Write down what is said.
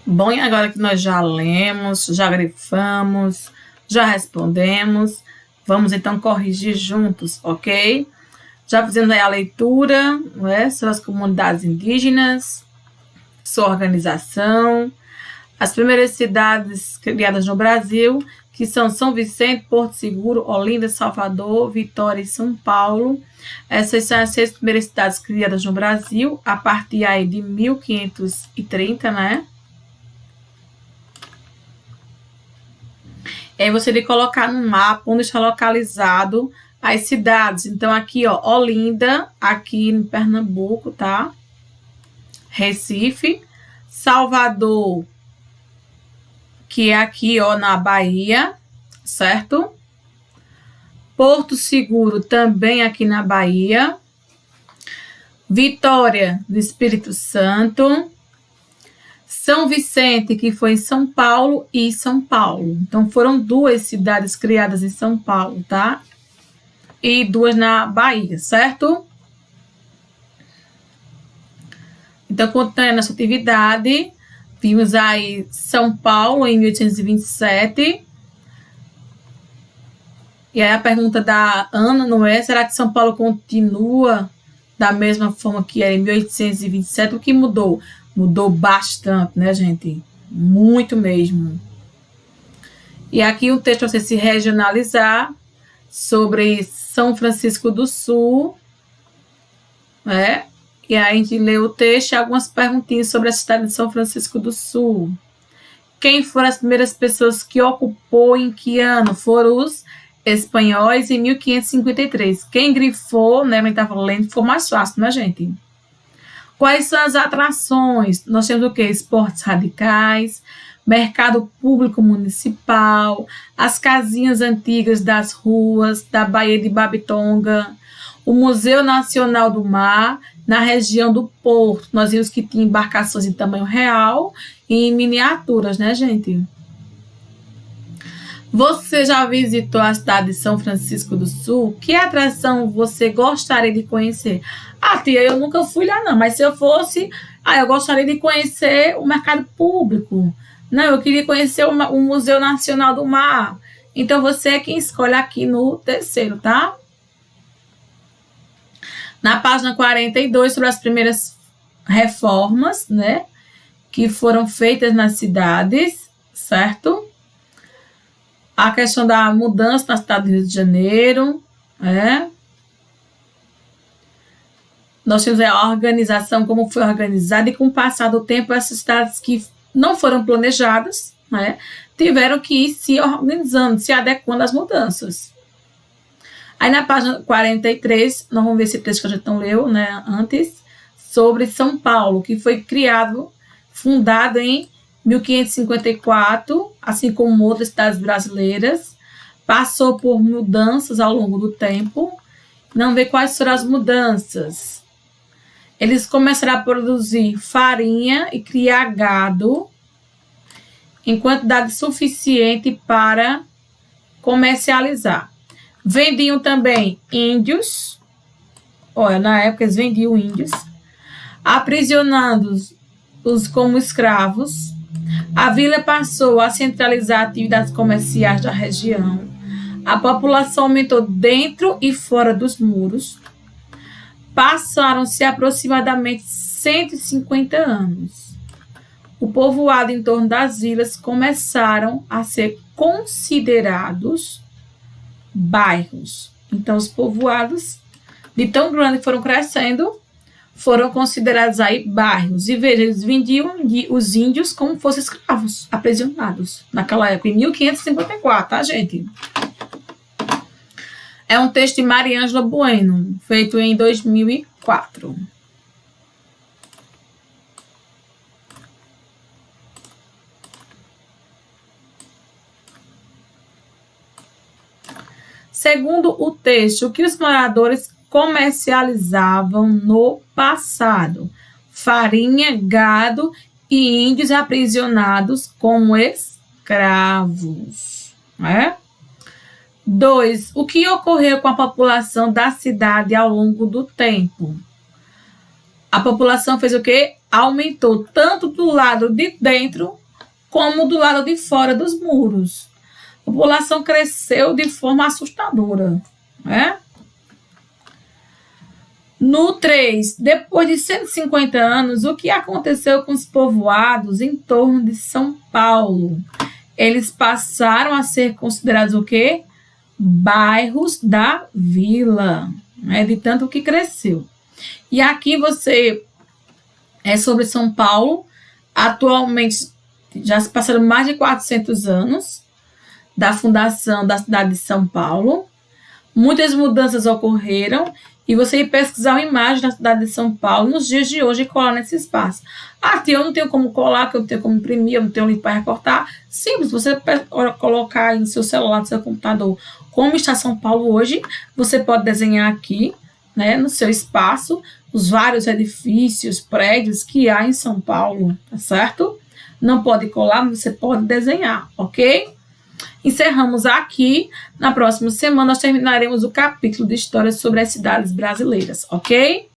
Bom, e agora que nós já lemos, já grifamos, já respondemos, vamos então corrigir juntos, ok? Já fizemos aí a leitura, não é? Sobre as comunidades indígenas, sua organização, as primeiras cidades criadas no Brasil, que são São Vicente, Porto Seguro, Olinda, Salvador, Vitória e São Paulo. Essas são as 6 primeiras cidades criadas no Brasil, a partir aí de 1530, né? E aí você tem que colocar no mapa onde está localizado as cidades. Então, aqui, ó, Olinda, aqui em Pernambuco, tá? Recife, Salvador, que é aqui, ó, na Bahia, certo? Porto Seguro, também aqui na Bahia. Vitória, do Espírito Santo. São Vicente, que foi em São Paulo, e São Paulo. Então, foram 2 cidades criadas em São Paulo, tá? E 2 na Bahia, certo? Então, continuando a nossa atividade, vimos aí São Paulo em 1827. E aí a pergunta da Ana, não é? Será que São Paulo continua da mesma forma que era em 1827? O que mudou? Mudou bastante, né, gente? Muito mesmo. E aqui um texto para você se regionalizar sobre São Francisco do Sul, né? E aí a gente lê o texto e algumas perguntinhas sobre a cidade de São Francisco do Sul. Quem foram as primeiras pessoas que ocupou em que ano? Foram os espanhóis em 1553. Quem grifou, né, quem estava lendo, ficou mais fácil, né, gente? Quais são as atrações? Nós temos o quê? Esportes radicais, mercado público municipal, as casinhas antigas das ruas, da Baía de Babitonga, o Museu Nacional do Mar, na região do Porto. Nós vimos que tinha embarcações em tamanho real e em miniaturas, né, gente? Você já visitou a cidade de São Francisco do Sul? Que atração você gostaria de conhecer? Ah, tia, eu nunca fui lá não, mas se eu fosse, eu gostaria de conhecer o mercado público. Não, eu queria conhecer o Museu Nacional do Mar. Então, você é quem escolhe aqui no terceiro, tá? Na página 42, sobre as primeiras reformas, né, que foram feitas nas cidades, certo? A questão da mudança na cidade do Rio de Janeiro, né? Nós temos a organização, como foi organizada, e com o passar do tempo, essas cidades que não foram planejadas, né, tiveram que ir se organizando, se adequando às mudanças. Aí na página 43, nós vamos ver esse texto que a gente não leu, né, antes, sobre São Paulo, que foi fundado em 1554, assim como outras cidades brasileiras, passou por mudanças ao longo do tempo. Não vê quais foram as mudanças. Eles começaram a produzir farinha e criar gado em quantidade suficiente para comercializar. Vendiam também índios, olha, na época eles vendiam índios, aprisionando-os como escravos. A vila passou a centralizar atividades comerciais da região. A população aumentou dentro e fora dos muros. Passaram-se aproximadamente 150 anos. O povoado em torno das vilas começaram a ser considerados bairros. Então, os povoados, de tão grande que foram crescendo, foram considerados aí bairros. E veja, eles vendiam os índios como fossem escravos, aprisionados, naquela época, em 1554, tá, gente? É um texto de Mariângela Bueno, feito em 2004. Segundo o texto, o que os moradores comercializavam no passado? Farinha, gado e índios aprisionados como escravos, né? 2. O que ocorreu com a população da cidade ao longo do tempo? A população fez o quê? aumentou tanto do lado de dentro como do lado de fora dos muros. A população cresceu de forma assustadora, né? No 3, depois de 150 anos, o que aconteceu com os povoados em torno de São Paulo? Eles passaram a ser considerados o quê? Bairros da vila, né? De tanto que cresceu. E aqui é sobre São Paulo. Atualmente já se passaram mais de 400 anos da fundação da cidade de São Paulo. Muitas mudanças ocorreram e você ir pesquisar uma imagem da cidade de São Paulo nos dias de hoje e colar nesse espaço. Eu não tenho como colar, eu não tenho como imprimir, eu não tenho livro para recortar. Simples, você colocar aí no seu celular, no seu computador, como está São Paulo hoje, você pode desenhar aqui, né, no seu espaço, os vários edifícios, prédios que há em São Paulo, tá certo? Não pode colar, mas você pode desenhar, ok? Encerramos aqui. Na próxima semana nós terminaremos o capítulo de história sobre as cidades brasileiras, ok?